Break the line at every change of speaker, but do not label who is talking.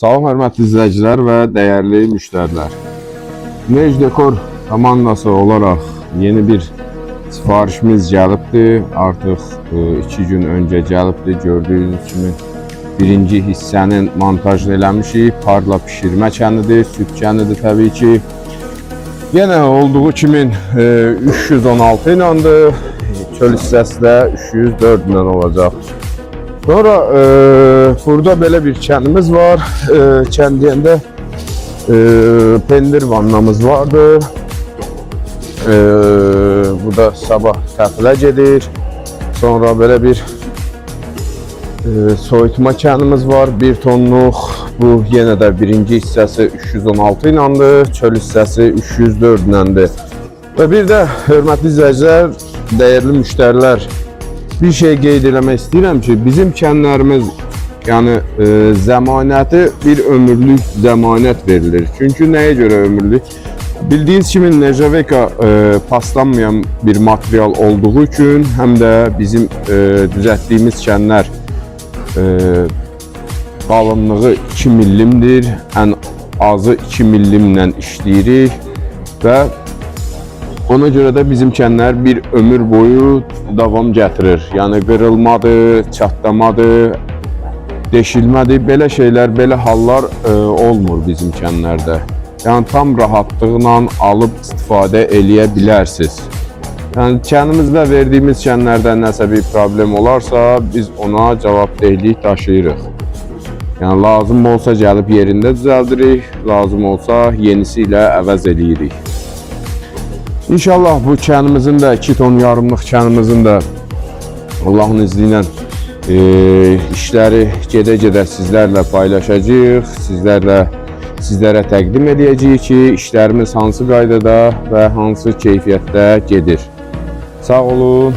Salam hörmətli izləyicilər və dəyərli müştərilər. Mej Dekor komandası olaraq yeni bir sifarişimiz gəlibdir. Artıq 2 gün öncə gəlibdir. Gördüyünüz kimi birinci hissənin montajını eləmişik. Parla pişirmə kənidir, süt kənidir təbii ki. Yenə olduğu kimi 316 iləndir. Çöl hissəsi də 304 ilə olacaq. Sonra burada belə bir kənimiz var. Kən deyəndə pendir vannamız vardı. Bu da sabah təfilə gedir. Sonra belə bir soyutma kənimiz var. 1 tonluq. Bu yenə də birinci hissəsi 316 iləndir. Çöl hissəsi 304 iləndir. Və bir də hörmətli izləyicilər, dəyərli müştərilər, bir şey qeyd eləmək istəyirəm ki, bizim kənlərimiz yəni zəmanəti bir ömürlük zəmanət verilir. Çünki nəyə görə ömürlük? Bildiyiniz kimi Nejaveka paslanmayan bir material olduğu üçün, həm də bizim düzəltdiyimiz kənlər qalınlığı 2 millimdir. Ən azı 2 millimlə işləyirik və ona görə də bizim kənlər bir ömür boyu davam gətirir. Yəni qırılmadır, çatlamadır, deşilmədir. Belə şeylər, belə hallar olmur bizim kənlərdə. Yəni tam rahatlıqla alıb istifadə eləyə bilərsiniz. Yəni kənimizdə verdiyimiz kənlərdə nəsə bir problem olarsa, biz ona cavabdehlik daşıyırıq. Yəni lazım olsa gəlib yerində düzəldirik, lazım olsa yenisi ilə əvəz eləyirik. İnşallah bu kənimizin də 2 ton yarımlıq kənimizin də Allahın izni ilə işləri gedə-gedə sizlərlə paylaşacağıq. Sizlərə təqdim edəcəyik ki, işlərimiz hansı qaydada və hansı keyfiyyətdə gedir. Sağ olun.